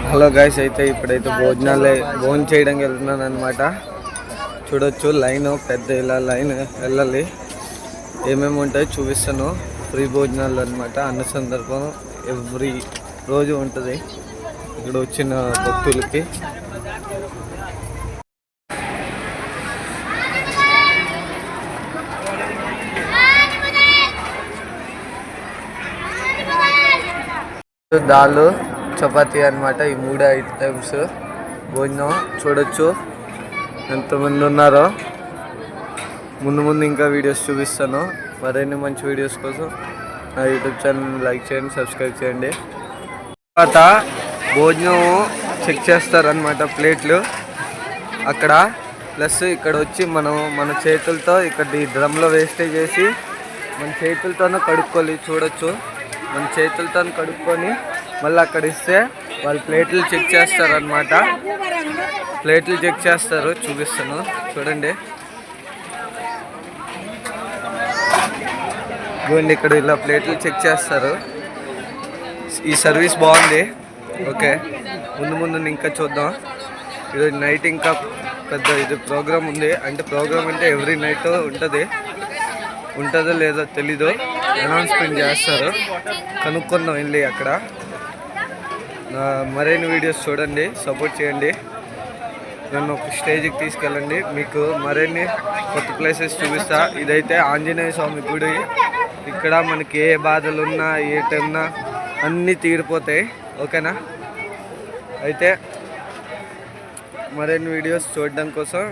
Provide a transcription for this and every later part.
Hello guys, అయితే ఇప్పుడైతే భోజనం చేయడానికి వెళ్తున్నాను అనమాట. చూడొచ్చు లైన్ పెద్ద, ఇలా లైన్ వెళ్ళాలి. ఏమేమి ఉంటాయో చూపిస్తాను. ఫ్రీ భోజనాలు అనమాట. అన్న సందర్భం ఎవ్రీ రోజు ఉంటుంది ఇక్కడ వచ్చిన భక్తులకి. దాల్, చపాతీ అనమాట. ఈ 3 ఐటమ్స్ భోజనం. చూడొచ్చు ఎంతమంది ఉన్నారో. ముందు ఇంకా వీడియోస్ చూపిస్తాను. మరిన్ని మంచి వీడియోస్ కోసం నా యూట్యూబ్ ఛానల్ లైక్ చేయండి, సబ్స్క్రైబ్ చేయండి. తర్వాత భోజనం చెక్ చేస్తారనమాట, ప్లేట్లు అక్కడ. ప్లస్ ఇక్కడ వచ్చి మన చేతులతో ఇక్కడ ఈ డ్రమ్లో వేస్టేజ్ చేసి మన చేతులతోనే కడుక్కోవాలి. చూడొచ్చు, మన చేతులతో కడుక్కొని మళ్ళీ అక్కడ ఇస్తే వాళ్ళు ప్లేట్లు చెక్ చేస్తారనమాట. ప్లేట్లు చెక్ చేస్తారు, చూపిస్తాను చూడండి. ఇదిగోండి, ఇక్కడ ఇలా ప్లేట్లు చెక్ చేస్తారు. ఈ సర్వీస్ బాగుంది. ఓకే, ముందు ఇంకా చూద్దాం. ఈరోజు నైట్ ఇంకా పెద్ద ఇది ప్రోగ్రామ్ ఉంది. అంటే ప్రోగ్రామ్ అంటే ఎవ్రీ నైట్ ఉంటుందో లేదో తెలీదు, అనౌన్స్మెంట్ చేస్తారు. కనుక్కుందాం వెళ్ళి అక్కడ. మరిన్ని వీడియోస్ చూడండి, సపోర్ట్ చేయండి, నన్ను ఒక స్టేజ్కి తీసుకెళ్ళండి. మీకు మరిన్ని కొత్త ప్లేసెస్ చూపిస్తా. ఇదైతే ఆంజనేయ స్వామి గుడి. ఇక్కడ మనకి ఏ బాధలు ఉన్నా, ఏ టైంనా అన్నీ తీరిపోతాయి. ఓకేనా? అయితే మరిన్ని వీడియోస్ చూడడం కోసం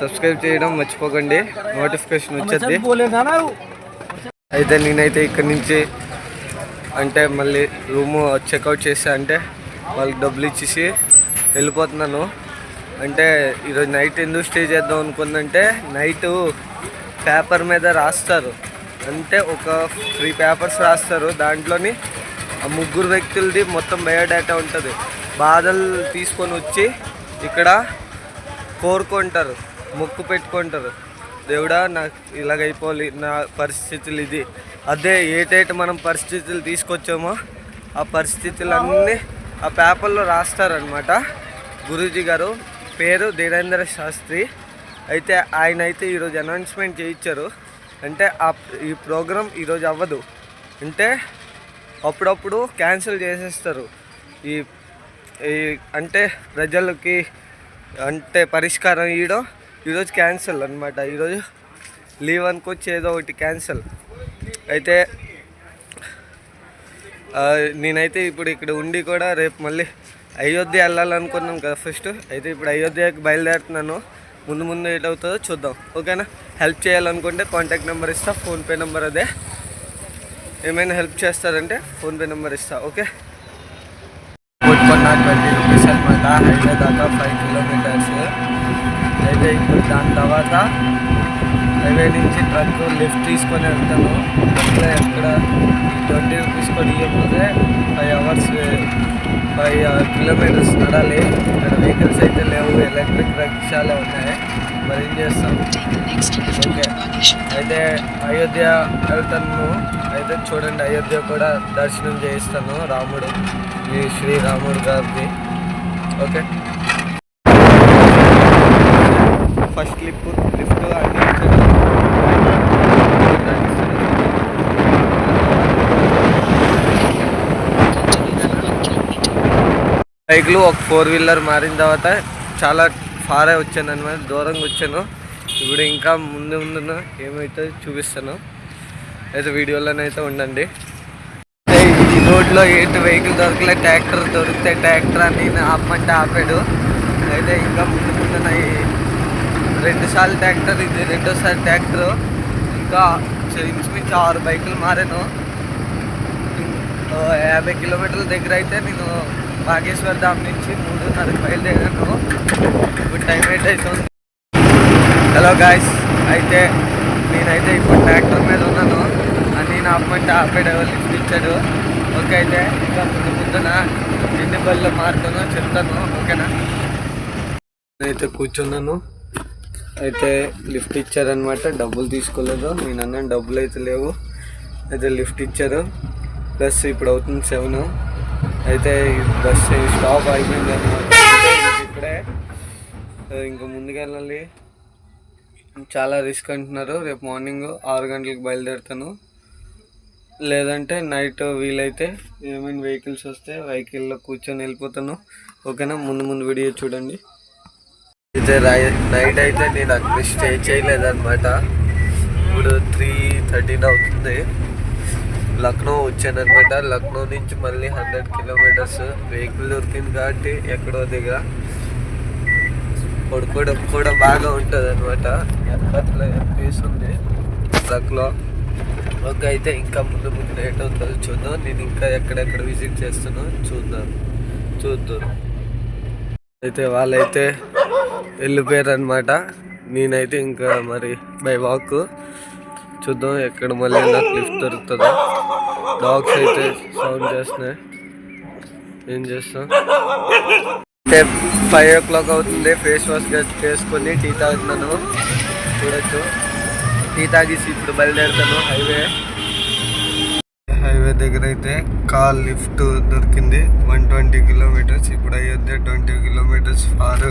సబ్స్క్రైబ్ చేయడం మర్చిపోకండి, నోటిఫికేషన్ వచ్చేది. అయితే నేనైతే ఇక్కడి నుంచి అంటే మళ్ళీ రూమ్ చెక్అవుట్ చేసా, అంటే వాళ్ళకి డబ్బులు ఇచ్చేసి వెళ్ళిపోతున్నాను. అంటే ఈరోజు నైట్ ఎందుకు స్టే చేద్దాం అనుకుందంటే, నైటు పేపర్ మీద రాస్తారు. అంటే ఒక 3 పేపర్స్ రాస్తారు. దాంట్లోని ఆ 3 వ్యక్తులది మొత్తం బయోడేటా ఉంటుంది. బాధలు తీసుకొని వచ్చి ఇక్కడ కోరుకుంటారు, మొక్కు పెట్టుకుంటారు. దేవుడా, నాకు ఇలాగైపోవాలి, నా పరిస్థితులు ఇది. అదే ఏటైతే మనం పరిస్థితులు తీసుకొచ్చామో ఆ పరిస్థితులన్నీ ఆ పేపర్లో రాస్తారనమాట. గురూజీ గారు పేరు ధీరేంద్ర శాస్త్రి. అయితే ఆయన అయితే ఈరోజు అనౌన్స్మెంట్ చేయించారు. అంటే ఈ ప్రోగ్రాం ఈరోజు అవ్వదు, అంటే అప్పుడప్పుడు క్యాన్సిల్ చేసేస్తారు. ఈ అంటే ప్రజలకి అంటే పరిష్కారం ఇవ్వడం ఈరోజు క్యాన్సిల్ అనమాట. ఈరోజు లీవ్ అనుకొచ్చి ఏదో ఒకటి క్యాన్సిల్. అయితే నేనైతే ఇప్పుడు ఇక్కడ ఉండి కూడా రేపు మళ్ళీ అయోధ్య వెళ్ళాలనుకున్నాను కదా ఫస్ట్. అయితే ఇప్పుడు అయోధ్యకి బయలుదేరుతున్నాను. ముందు ఏటవుతుందో చూద్దాం. ఓకేనా? హెల్ప్ చేయాలనుకుంటే కాంటాక్ట్ నెంబర్ ఇస్తా, ఫోన్పే నెంబర్ అదే. ఏమైనా హెల్ప్ చేస్తారంటే ఫోన్పే నెంబర్ ఇస్తా. ఓకే? కొట్టుకున్న 20 రూపీస్ అనమాట. హైవే దాకా 5 కిలోమీటర్స్. అయితే ఇప్పుడు దాని తర్వాత హైవే నుంచి ట్రక్ లిఫ్ట్ తీసుకొని వెళ్తాను. అట్లా ఎక్కడ 20 రూపీస్ కూడా ఇవ్వకపోతే 5 కిలోమీటర్స్ నడాలి. ఇక్కడ వెహికల్స్ అయితే లేవు, ఎలక్ట్రిక్ రిక్షాలే ఉన్నాయి. మరి ఏం చేస్తాం? ఓకే, అయితే అయోధ్య వెళ్తాను. అయితే చూడండి, అయోధ్య కూడా దర్శనం చేయిస్తాను, రాముడు, ఈ శ్రీరాముడు గారిది. ఓకే, ఫస్ట్ లిఫ్ట్ అన్ని బైక్లు ఒక 4 వీలర్ మారిన తర్వాత చాలా ఫారే వచ్చాను అనమాట, దూరంగా వచ్చాను. ఇప్పుడు ఇంకా ముందు ఏమైతే చూపిస్తాను. అయితే వీడియోలోనైతే ఉండండి. ఈ రోడ్లో ఏంటి వెహికల్ దొరకలే, ట్రాక్టర్ దొరికితే ట్రాక్టర్ అని ఆపమంటే ఆపాడు. అయితే ఇంకా ముందున 2 సార్లు ట్రాక్టర్, ఇది 2వ ట్రాక్టరు. ఇంకా ఇంచుమించు 6 బైకులు మారాను. 50 కిలోమీటర్ల దగ్గర అయితే నేను బాగేశ్వర్ ధామ్ నుంచి 3:30కి బయలుదేరాను. ఇప్పుడు టైం అవుతుంది. హలో గాయస్, అయితే నేనైతే ఇప్పుడు ట్రాక్టర్ మీద ఉన్నాను. నేను ఆపమంటే ఆపాడు, లిఫ్ట్ ఇచ్చాడు. ఓకే, అయితే ఇంకా ముందున ఎన్ని బళ్ళు మారుతానో చెప్తాను. ఓకేనా? నేనైతే కూర్చున్నాను. అయితే లిఫ్ట్ ఇచ్చారనమాట. డబ్బులు తీసుకోలేదు. నేను అన్నాను డబ్బులు అయితే లేవు. అయితే లిఫ్ట్ ఇచ్చారు. ప్లస్ ఇప్పుడు అవుతుంది 7. అయితే బస్ స్టాప్ అయిపోయింది అనమాట. ఇక్కడే ఇంకా ముందుకెళ్ళాలి. చాలా రిస్క్ అంటున్నారు. రేపు మార్నింగ్ 6 గంటలకు బయలుదేరుతాను, లేదంటే నైట్ వీలైతే ఏమైనా వెహికల్స్ వస్తే వెహికల్లో కూర్చొని వెళ్ళిపోతాను. ఓకేనా, ముందు వీడియో చూడండి. అయితే నైట్ అయితే నేను అక్కడ స్టే చేయలేదన్నమాట. ఇప్పుడు 3:13 అవుతుంది. లక్నో వచ్చానమాట. లక్నో నుంచి మళ్ళీ 100 కిలోమీటర్స్. వెహికల్ దొరికింది కాబట్టి ఎక్కడో దగ్గర పడుకోవడం కూడా బాగా ఉంటుంది అనమాట. ఎక్కట్లో ప్లేస్ ఉంది ట్రక్లో. ఓకే, అయితే ఇంకా ముందు లేట్ అవుతుందో చూద్దాం. నేను ఇంకా ఎక్కడెక్కడ విజిట్ చేస్తానో చూద్దాం. అయితే వాళ్ళైతే వెళ్ళిపోయారు అనమాట. నేనైతే ఇంకా మరి బై వాక్ చూద్దాం ఎక్కడ మళ్ళీ నాకు లిఫ్ట్ దొరుకుతుందో. డాగ్స్ అయితే సౌండ్ చేస్తున్నాయి. ఏం చేస్తాం. అయితే 5 o'clock అవుతుంది. ఫేస్ వాష్ చేసుకొని టీ తాగుతున్నాను. చూడొచ్చు, టీ తాగేసి ఇప్పుడు బయలుదేరుతాను. హైవే దగ్గర అయితే కార్ లిఫ్ట్ దొరికింది. 120 కిలోమీటర్స్. ఇప్పుడు అయ్యొద్దే 20 కిలోమీటర్స్ ఫార్.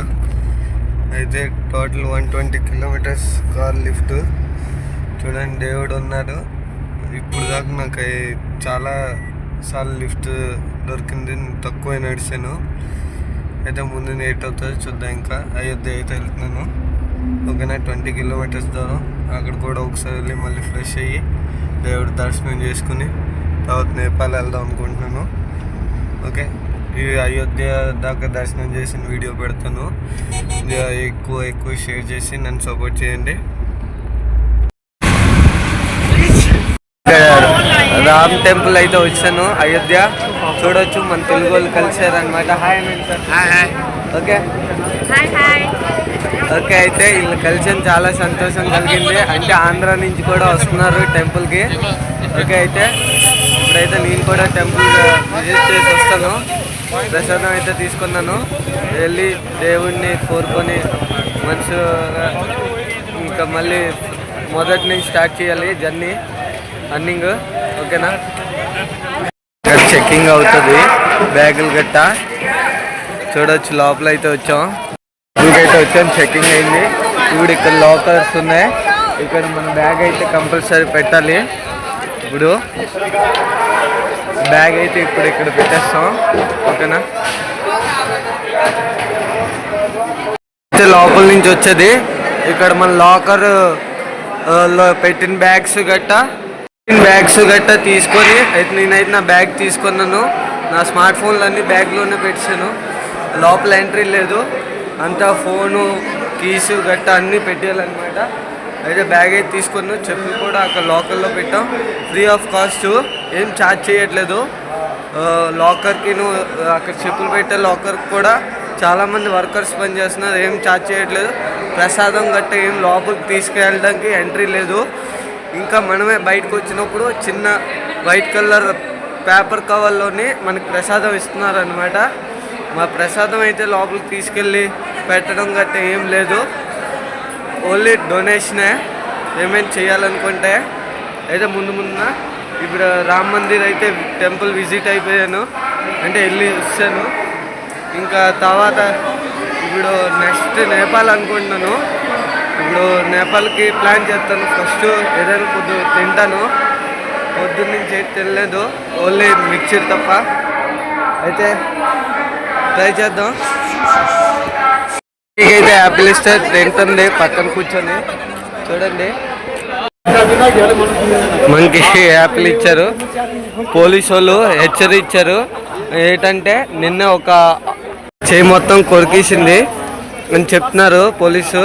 అయితే టోటల్ 120 కిలోమీటర్స్ కార్ లిఫ్ట్. చూడండి, దేవుడు ఉన్నాడు. ఇప్పుడు దాకా నాకు చాలా సార్లు లిఫ్ట్ దొరికింది. తక్కువ నడిచాను. అయితే ముందు లేట్ అవుతుంది చూద్దాం. ఇంకా అయోధ్య అయితే వెళ్తున్నాను. ఓకేనా, 20 కిలోమీటర్స్ దూరం. అక్కడ కూడా ఒకసారి వెళ్ళి మళ్ళీ ఫ్రెష్ అయ్యి దేవుడి దర్శనం చేసుకుని తర్వాత నేపాల్ వెళ్దాం అనుకుంటున్నాను. ఓకే, ఈ అయోధ్య దాకా దర్శనం చేసిన వీడియో పెడతాను. ఎక్కువ షేర్ చేసి నన్ను సపోర్ట్ చేయండి. రామ్ టెంపుల్ అయితే వచ్చాను అయోధ్య. చూడొచ్చు, మన తెలుగు వాళ్ళు కలిసారు అనమాట. Hi sir. ఓకే ఓకే, అయితే వీళ్ళు కలిసాను, చాలా సంతోషం కలిగింది. అంటే ఆంధ్ర నుంచి కూడా వస్తున్నారు టెంపుల్కి. ఓకే, అయితే ఇప్పుడైతే నేను కూడా టెంపుల్ విజిట్ చేసి వస్తాను. ప్రసాదం అయితే తీసుకున్నాను. వెళ్ళి దేవుడిని కోరుకొని మంచిగా ఇంకా మళ్ళీ మొదటి నుంచి స్టార్ట్ చేయాలి జర్నీ, రన్నింగ్. ఓకేనా, చెక్కింగ్ అవుతుంది బ్యాగులు గట్టా. చూడొచ్చు, లోపల అయితే వచ్చాం. ఇంకైతే వచ్చాం, చెక్కింగ్ అయింది. ఇప్పుడు ఇక్కడ లాకర్స్ ఉన్నాయి. ఇక్కడ మన బ్యాగ్ అయితే కంపల్సరీ పెట్టాలి. ఇప్పుడు బ్యాగ్ అయితే ఇప్పుడు ఇక్కడ పెట్టేస్తాం. ఓకేనా, అయితే లోపల నుంచి వచ్చేది ఇక్కడ మన లాకర్ పెట్టిన బ్యాగ్స్ గట్టా తీసుకొని అయితే నేనైతే నా బ్యాగ్ తీసుకున్నాను. నా స్మార్ట్ ఫోన్లు అన్నీ బ్యాగ్లోనే పెట్టాను. లోపల ఎంట్రీ లేదు, అంతా ఫోను కీసు గట్టా అన్నీ పెట్టేయాలన్నమాట. అయితే బ్యాగ్ అయితే తీసుకున్నాను. చెప్పులు కూడా అక్కడ లాకర్లో పెట్టాం. ఫ్రీ ఆఫ్ కాస్ట్, ఏం ఛార్జ్ చేయట్లేదు. లాకర్కి అక్కడ చెప్పులు పెట్టే లాకర్కి కూడా చాలామంది వర్కర్స్ పనిచేస్తున్నారు. ఏం ఛార్జ్ చేయట్లేదు. ప్రసాదం గట్టా ఏం లోపలికి తీసుకెళ్ళడానికి ఎంట్రీ లేదు. ఇంకా మనమే బయటకు వచ్చినప్పుడు చిన్న వైట్ కలర్ పేపర్ కవర్లోనే మనకి ప్రసాదం ఇస్తున్నారు అనమాట. మా ప్రసాదం అయితే లోపలికి తీసుకెళ్ళి పెట్టడం గట్టా ఏం లేదు. ఓన్లీ డొనేషనే. పేమెంట్ చేయాలనుకుంటే అయితే ముందున ఇప్పుడు రామ్ మందిర్ అయితే టెంపుల్ విజిట్ అయిపోయాను, అంటే వెళ్ళి వచ్చాను. ఇంకా తర్వాత ఇప్పుడు నెక్స్ట్ నేపాల్ అనుకుంటున్నాను. ఇప్పుడు నేపాల్కి ప్లాన్ చేస్తాను. ఫస్ట్ ఏదైనా తింటాను. పొద్దున్న నుంచి అయితే తినలేదు, ఓన్లీ మిక్చర్ తప్ప. అయితే ట్రై చేద్దాం. అయితే యాపిల్ ఇస్తే తింటుంది పక్కన కూర్చొని. చూడండి, మనకి యాపిల్ ఇచ్చారు. పోలీసు వాళ్ళు హెచ్చరించారు ఏంటంటే నిన్న ఒక చేయి మొత్తం కొరికేసింది అని చెప్తున్నారు పోలీసు.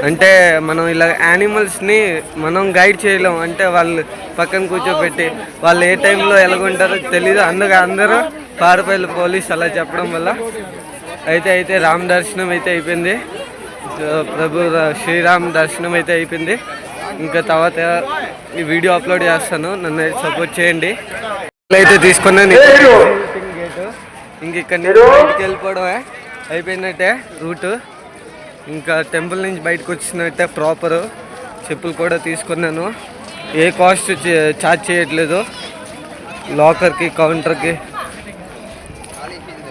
అంటే మనం ఇలా యానిమల్స్ని మనం గైడ్ చేయలేం. అంటే వాళ్ళు పక్కన కూర్చోబెట్టి వాళ్ళు ఏ టైంలో ఎలాగుంటారో తెలీదు. అందుకే అందరూ పారిపోయారు పోలీసు అలా చెప్పడం వల్ల. అయితే రామ్ దర్శనం అయితే అయిపోయింది. ప్రభు శ్రీరామ్ దర్శనం అయితే అయిపోయింది. ఇంకా తర్వాత ఈ వీడియో అప్లోడ్ చేస్తాను, నన్ను సపోర్ట్ చేయండి. అయితే తీసుకున్నాను గేటు. ఇంక ఇక్కడ నుంచి బయటికి వెళ్ళిపోవడమే అయిపోయినట్టే రూటు. ఇంకా టెంపుల్ నుంచి బయటకు వచ్చినట్టే ప్రాపరు. చెప్పులు కూడా తీసుకున్నాను. ఏ కాస్ట్ ఛార్జ్ చేయట్లేదు. లాకర్కి కౌంటర్కి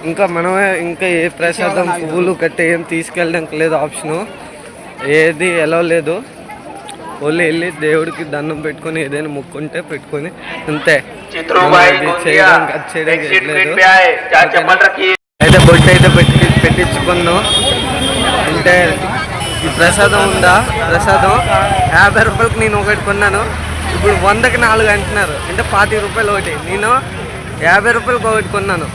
ఇంకా మనమే ఇంకా ఏ ప్రసాదం పువ్వులు కట్టి ఏం తీసుకెళ్ళడానికి లేదు ఆప్షను, ఏది ఎలా లేదు. ఓన్లీ వెళ్ళి దేవుడికి దండం పెట్టుకొని ఏదైనా మొక్కుంటే పెట్టుకొని అంతే. అయితే బొట్టు అయితే పెట్టించుకున్నాం. అంటే ఈ ప్రసాదం ఉందా, ప్రసాదం 50 రూపాయలకి నేను ఒకటి కొన్నాను, ఇప్పుడు 100కి 4 అంటున్నారు, అంటే 40 రూపాయలు ఒకటి. నేను 50 రూపాయలకి ఒకటి కొన్నాను.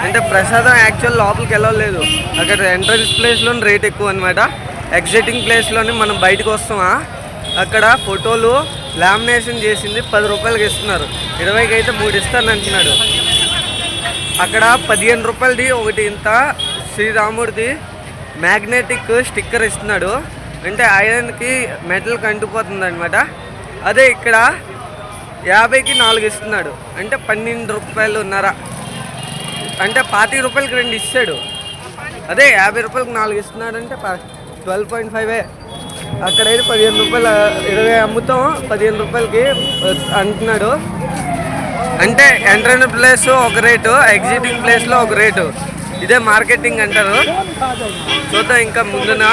అంటే ప్రసాదం యాక్చువల్ లోపలికి వెళ్ళలేదు, అక్కడ ఎంట్రన్స్ ప్లేస్లో రేట్ ఎక్కువ అనమాట. ఎగ్జిటింగ్ ప్లేస్లోని మనం బయటకు వస్తామా, అక్కడ ఫోటోలు లామినేషన్ చేసింది 10 రూపాయలకి ఇస్తున్నారు, 20కి అయితే 3 ఇస్తాను అంటున్నాడు. అక్కడ 15 రూపాయలది ఒకటి ఇంత శ్రీరాముడిది మ్యాగ్నెటిక్ స్టిక్కర్ ఇస్తున్నాడు, అంటే ఐరన్కి మెటల్కి అంటుకుపోతుంది అనమాట. అదే ఇక్కడ 50కి 4 ఇస్తున్నాడు, అంటే 12 రూపాయలున్నర, అంటే 40 రూపాయలకి 2 ఇస్తాడు. అదే 50 రూపాయలకి 4 ఇస్తున్నాడు అంటే 12.5. అక్కడైతే 15 రూపాయలు 20 అమ్ముతాం, 15 రూపాయలకి అంటున్నాడు. అంటే ఎంట్రన్స్ ప్లేస్ ఒక రేటు, ఎగ్జిటింగ్ ప్లేస్లో ఒక రేటు. ఇదే మార్కెటింగ్ అంటారు. చూద్దాం ఇంకా ముందున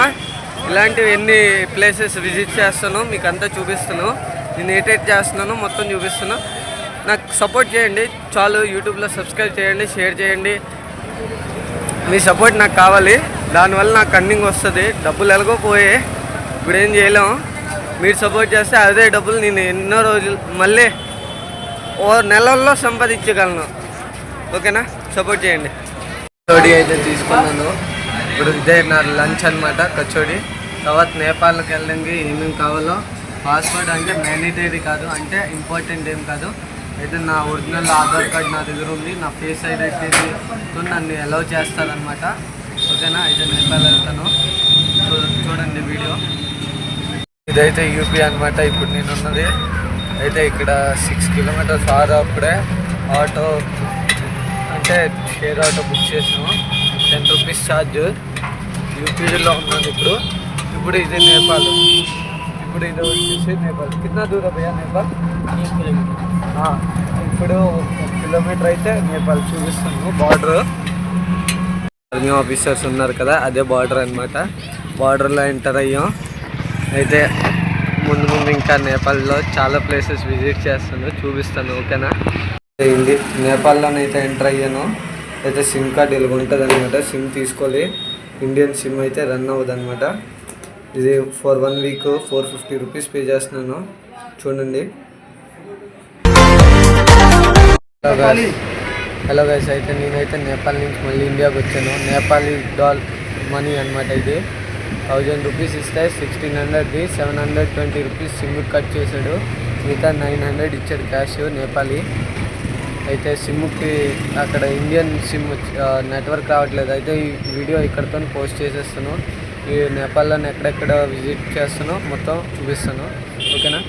ఇలాంటివి ఎన్ని ప్లేసెస్ విజిట్ చేస్తాను మీకు అంతా చూపిస్తాను. నేను ఏటేట్ చేస్తున్నాను మొత్తం చూపిస్తాను. నాకు సపోర్ట్ చేయండి చాలు. యూట్యూబ్లో సబ్స్క్రైబ్ చేయండి, షేర్ చేయండి. మీ సపోర్ట్ నాకు కావాలి, దానివల్ల నాకు కన్నింగ్ వస్తుంది. డబ్బులు ఎలాగోపోయే, ఇప్పుడు ఏం చేయలేం. మీరు సపోర్ట్ చేస్తే అదే డబ్బులు నేను ఎన్నో రోజులు మళ్ళీ ఓ నెలల్లో సంపాదించగలను. ఓకేనా, సపోర్ట్ చేయండి. కచోడీ అయితే తీసుకున్నాను. ఇప్పుడు ఇదే నా లంచ్ అనమాట, కచోడీ. తర్వాత నేపాల్కి వెళ్ళడానికి ఏమేమి కావాలో పాస్వర్డ్ అంటే మ్యాండేటరీ కాదు, అంటే ఇంపార్టెంట్ ఏం కాదు. అయితే నా ఒరిజినల్ ఆధార్ కార్డ్ నా దగ్గర ఉంది, నా ఫేస్ ఐడెంటిటీతో నన్ను అలౌ చేస్తారనమాట. ఓకేనా, అయితే నేపాల్ వెళ్తాను. చూడండి వీడియో. ఇదైతే యూపీ అనమాట. ఇప్పుడు నేను ఉన్నది అయితే ఇక్కడ 6 కిలోమీటర్స్ అప్పుడే ఆటో అంటే షేర్ ఆటో బుక్ చేసాము, 10 రూపీస్ ఛార్జ్. యూపీలో ఉన్నాను ఇప్పుడు ఇది నేపాల్. ఇప్పుడు ఇది వచ్చేసి నేపాల్. కిतना దూరం భయ్యా నేపాల్? 1 కిలోమీటర్. ఇప్పుడు 1 కిలోమీటర్ అయితే నేపాల్ చూపిస్తాను. బార్డర్ ఆర్మీ ఆఫీసర్స్ ఉన్నారు కదా, అదే బార్డర్ అనమాట. బార్డర్లో ఎంటర్ అయ్యాం. అయితే ముందు ఇంకా నేపాల్లో చాలా ప్లేసెస్ విజిట్ చేస్తాను, చూపిస్తాను. ఓకేనా, నేపాల్లోనైతే ఎంటర్ అయ్యాను. అయితే సిమ్ కార్డ్ ఇలా ఉంటుంది అనమాట. సిమ్ తీసుకోవాలి, ఇండియన్ సిమ్ అయితే రన్ అవ్వదు అనమాట. ఇది ఫర్ 1 వీక్ 450 రూపీస్ పే చేస్తున్నాను. చూడండి. హలో గైస్, అయితే నేనైతే నేపాల్ నుంచి మళ్ళీ ఇండియాకి వచ్చాను. నేపాలీ మనీ అనమాట. ఇది 1000 రూపీస్ ఇస్తే 1600ది 720 రూపీస్ సిమ్ కట్ చేశాడు. మిగతా 900 ఇచ్చాడు క్యాష్ నేపాలీ. అయితే సిమ్కి అక్కడ ఇండియన్ సిమ్ నెట్వర్క్ రావట్లేదు. అయితే ఈ వీడియో ఇక్కడితో పోస్ట్ చేసేస్తాను. ఈ నేపాల్లో ఎక్కడెక్కడ విజిట్ చేస్తానో మొత్తం చూపిస్తాను. ఓకేనా.